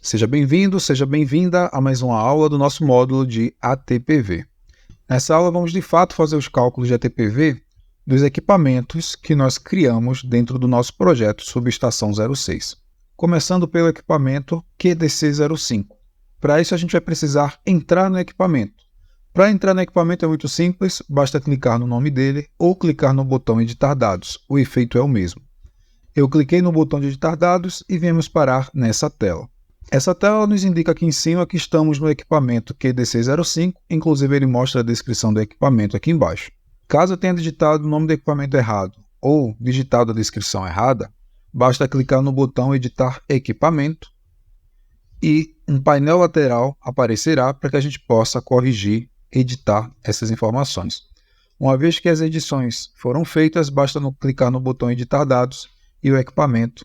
Seja bem-vindo, seja bem-vinda a mais uma aula do nosso módulo de ATPV. Nessa aula vamos de fato fazer os cálculos de ATPV dos equipamentos que nós criamos dentro do nosso projeto Subestação 06. Começando pelo equipamento QDC05. Para isso a gente vai precisar entrar no equipamento. Para entrar no equipamento é muito simples, basta clicar no nome dele ou clicar no botão Editar Dados, o efeito é o mesmo. Eu cliquei no botão de Editar Dados e viemos parar nessa tela. Essa tela nos indica aqui em cima que estamos no equipamento QDC05, inclusive ele mostra a descrição do equipamento aqui embaixo. Caso eu tenha digitado o nome do equipamento errado ou digitado a descrição errada, basta clicar no botão Editar Equipamento e um painel lateral aparecerá para que a gente possa corrigir, editar essas informações. Uma vez que as edições foram feitas, basta clicar no botão Editar Dados e o equipamento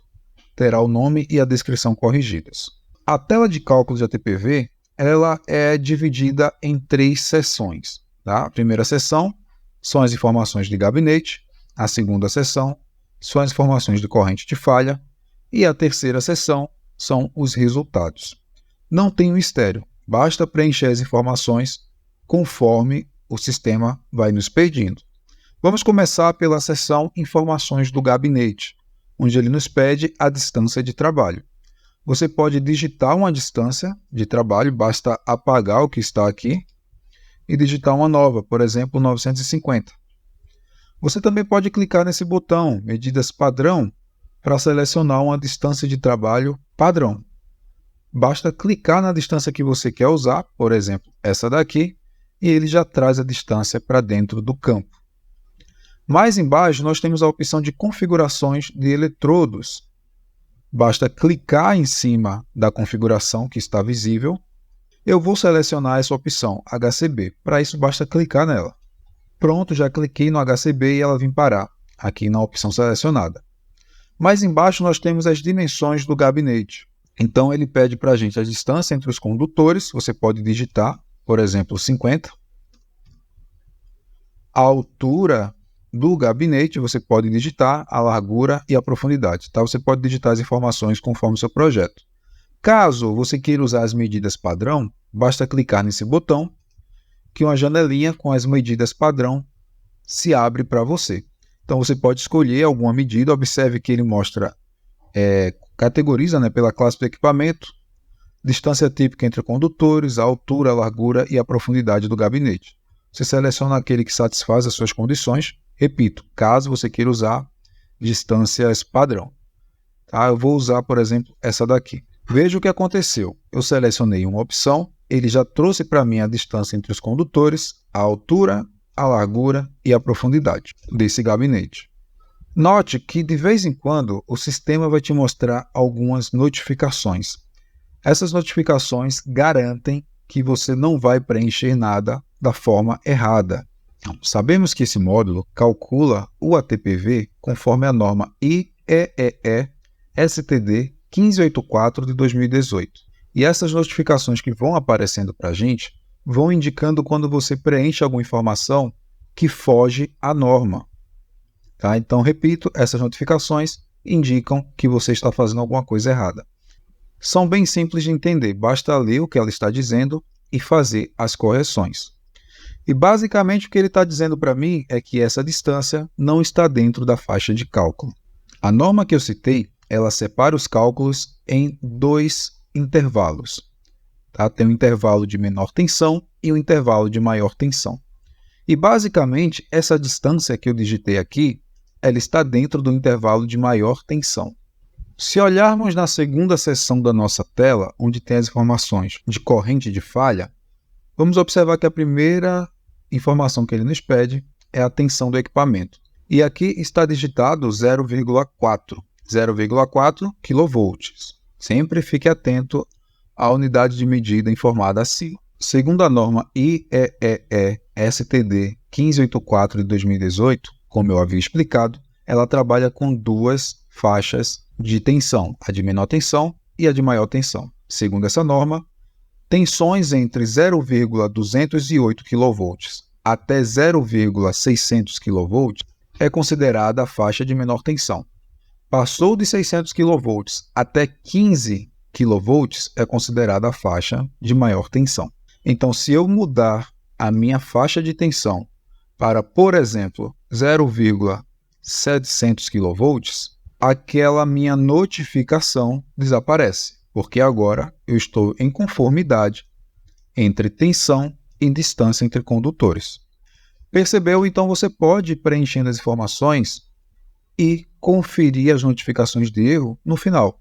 terá o nome e a descrição corrigidas. A tela de cálculo de ATPV ela é dividida em 3 seções. Tá? A primeira seção são as informações de gabinete, a segunda seção são as informações de corrente de falha e a terceira seção são os resultados. Não tem mistério, basta preencher as informações conforme o sistema vai nos pedindo. Vamos começar pela seção Informações do Gabinete, onde ele nos pede a distância de trabalho. Você pode digitar uma distância de trabalho, basta apagar o que está aqui e digitar uma nova, por exemplo, 950. Você também pode clicar nesse botão, Medidas Padrão, para selecionar uma distância de trabalho padrão. Basta clicar na distância que você quer usar, por exemplo, essa daqui, e ele já traz a distância para dentro do campo. Mais embaixo, nós temos a opção de configurações de eletrodos. Basta clicar em cima da configuração que está visível. Eu vou selecionar essa opção, HCB. Para isso, basta clicar nela. Pronto, já cliquei no HCB e ela vem parar aqui na opção selecionada. Mais embaixo, nós temos as dimensões do gabinete. Então, ele pede para a gente a distância entre os condutores. Você pode digitar, por exemplo, 50. A altura do gabinete, você pode digitar a largura e a profundidade. Tá? Você pode digitar as informações conforme o seu projeto. Caso você queira usar as medidas padrão, basta clicar nesse botão que uma janelinha com as medidas padrão se abre para você. Então você pode escolher alguma medida, observe que ele mostra, categoriza pela classe do equipamento, distância típica entre condutores, a altura, a largura e a profundidade do gabinete. Você seleciona aquele que satisfaz as suas condições. Repito, caso você queira usar distâncias padrão. Tá? Eu vou usar, por exemplo, essa daqui. Veja o que aconteceu. Eu selecionei uma opção, ele já trouxe para mim a distância entre os condutores, a altura, a largura e a profundidade desse gabinete. Note que, de vez em quando, o sistema vai te mostrar algumas notificações. Essas notificações garantem que você não vai preencher nada da forma errada. Sabemos que esse módulo calcula o ATPV conforme a norma IEEE STD 1584 de 2018. E essas notificações que vão aparecendo para a gente vão indicando quando você preenche alguma informação que foge à norma. Tá? Então, repito, essas notificações indicam que você está fazendo alguma coisa errada. São bem simples de entender, basta ler o que ela está dizendo e fazer as correções. E basicamente o que ele está dizendo para mim é que essa distância não está dentro da faixa de cálculo. A norma que eu citei, ela separa os cálculos em 2 intervalos. Tá? Tem um intervalo de menor tensão e um intervalo de maior tensão. E basicamente essa distância que eu digitei aqui, ela está dentro do intervalo de maior tensão. Se olharmos na segunda seção da nossa tela, onde tem as informações de corrente de falha, vamos observar que a primeira informação que ele nos pede é a tensão do equipamento. E aqui está digitado 0,4 kV. Sempre fique atento à unidade de medida informada acima. Segundo a norma IEEE STD 1584 de 2018, como eu havia explicado, ela trabalha com 2 faixas de tensão, a de menor tensão e a de maior tensão. Segundo essa norma, tensões entre 0,208 kV até 0,600 kV é considerada a faixa de menor tensão. Passou de 600 kV até 15 kV é considerada a faixa de maior tensão. Então, se eu mudar a minha faixa de tensão para, por exemplo, 0,700 kV, aquela minha notificação desaparece, porque agora eu estou em conformidade entre tensão e distância entre condutores. Percebeu? Então você pode ir preenchendo as informações e conferir as notificações de erro no final.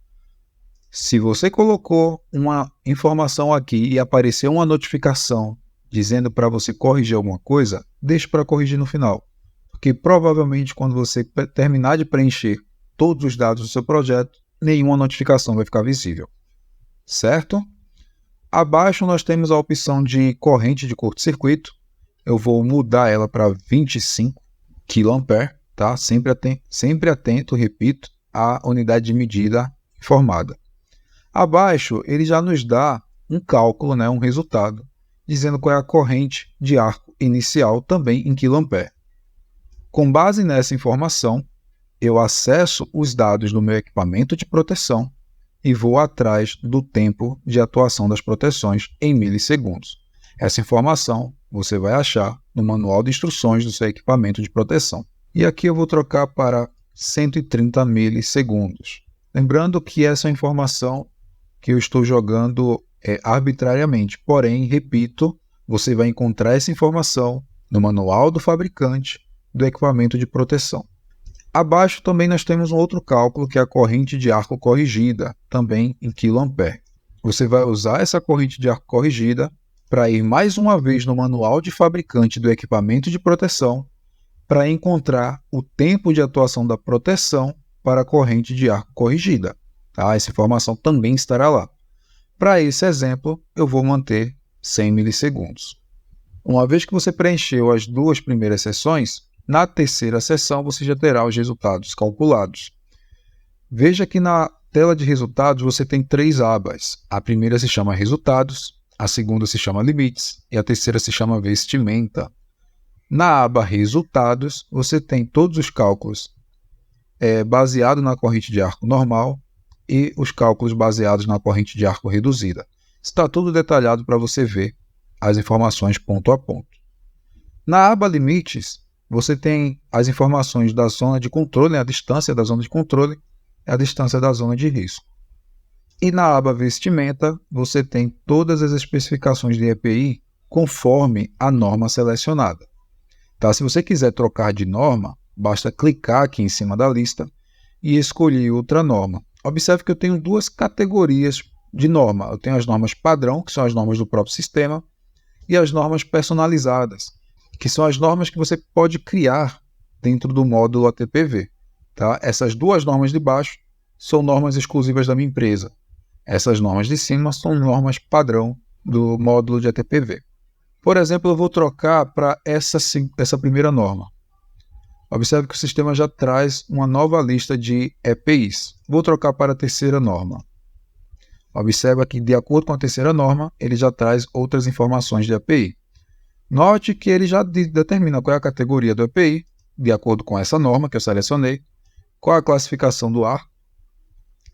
Se você colocou uma informação aqui e apareceu uma notificação dizendo para você corrigir alguma coisa, deixe para corrigir no final. Porque provavelmente quando você terminar de preencher todos os dados do seu projeto, nenhuma notificação vai ficar visível. Certo? Abaixo nós temos a opção de corrente de curto-circuito. Eu vou mudar ela para 25 kA, tá? Sempre atento, repito, à unidade de medida informada. Abaixo ele já nos dá um cálculo, um resultado, dizendo qual é a corrente de arco inicial também em kA. Com base nessa informação, eu acesso os dados do meu equipamento de proteção e vou atrás do tempo de atuação das proteções em milissegundos. Essa informação você vai achar no manual de instruções do seu equipamento de proteção. E aqui eu vou trocar para 130 milissegundos. Lembrando que essa informação que eu estou jogando arbitrariamente, porém, repito, você vai encontrar essa informação no manual do fabricante do equipamento de proteção. Abaixo também nós temos um outro cálculo, que é a corrente de arco corrigida, também em kA. Você vai usar essa corrente de arco corrigida para ir mais uma vez no manual de fabricante do equipamento de proteção para encontrar o tempo de atuação da proteção para a corrente de arco corrigida. Tá? Essa informação também estará lá. Para esse exemplo, eu vou manter 100 milissegundos. Uma vez que você preencheu as duas primeiras seções, na terceira seção você já terá os resultados calculados. Veja que na tela de resultados você tem 3 abas. A primeira se chama Resultados, a segunda se chama Limites e a terceira se chama Vestimenta. Na aba Resultados você tem todos os cálculos baseados na corrente de arco normal e os cálculos baseados na corrente de arco reduzida. Está tudo detalhado para você ver as informações ponto a ponto. Na aba Limites, você tem as informações da zona de controle, a distância da zona de controle e a distância da zona de risco. E na aba Vestimenta, você tem todas as especificações de EPI conforme a norma selecionada. Tá? Se você quiser trocar de norma, basta clicar aqui em cima da lista e escolher outra norma. Observe que eu tenho 2 categorias de norma. Eu tenho as normas padrão, que são as normas do próprio sistema, e as normas personalizadas, que são as normas que você pode criar dentro do módulo ATPV. Tá? Essas 2 normas de baixo são normas exclusivas da minha empresa. Essas normas de cima são normas padrão do módulo de ATPV. Por exemplo, eu vou trocar para essa primeira norma. Observe que o sistema já traz uma nova lista de EPIs. Vou trocar para a terceira norma. Observe que, de acordo com a terceira norma, ele já traz outras informações de EPI. Note que ele já determina qual é a categoria do EPI, de acordo com essa norma que eu selecionei, qual a classificação do ar,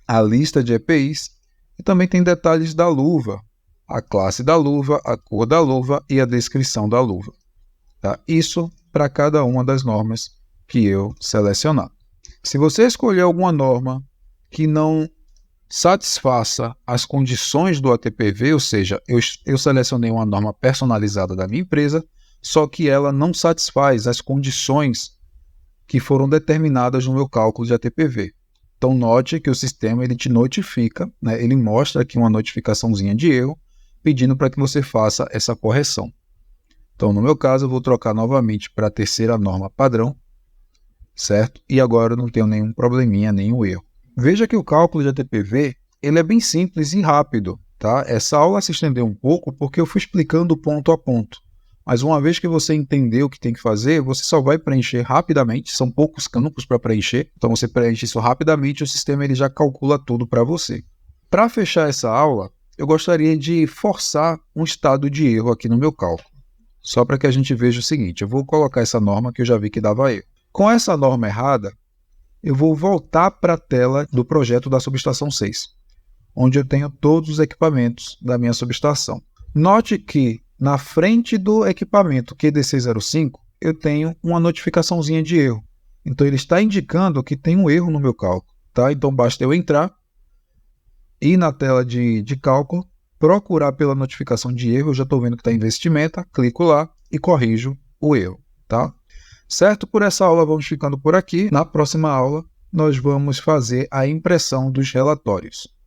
a lista de EPIs e também tem detalhes da luva, a classe da luva, a cor da luva e a descrição da luva. Tá? Isso para cada uma das normas que eu selecionar. Se você escolher alguma norma que não satisfaça as condições do ATPV, ou seja, eu selecionei uma norma personalizada da minha empresa, só que ela não satisfaz as condições que foram determinadas no meu cálculo de ATPV. Então note que o sistema ele te notifica, ele mostra aqui uma notificaçãozinha de erro, pedindo para que você faça essa correção. Então no meu caso eu vou trocar novamente para a terceira norma padrão, certo? E agora eu não tenho nenhum probleminha, nenhum erro. Veja que o cálculo de ATPV ele é bem simples e rápido. Tá? Essa aula se estendeu um pouco porque eu fui explicando ponto a ponto. Mas uma vez que você entendeu o que tem que fazer, você só vai preencher rapidamente. São poucos campos para preencher. Então você preenche isso rapidamente e o sistema ele já calcula tudo para você. Para fechar essa aula, eu gostaria de forçar um estado de erro aqui no meu cálculo. Só para que a gente veja o seguinte. Eu vou colocar essa norma que eu já vi que dava erro. Com essa norma errada, eu vou voltar para a tela do projeto da subestação 6, onde eu tenho todos os equipamentos da minha subestação. Note que na frente do equipamento QDC05 eu tenho uma notificaçãozinha de erro. Então ele está indicando que tem um erro no meu cálculo. Tá? Então basta eu entrar, ir na tela de cálculo, procurar pela notificação de erro, eu já estou vendo que está em vestimenta, clico lá e corrijo o erro. Tá? Certo? Por essa aula vamos ficando por aqui. Na próxima aula nós vamos fazer a impressão dos relatórios.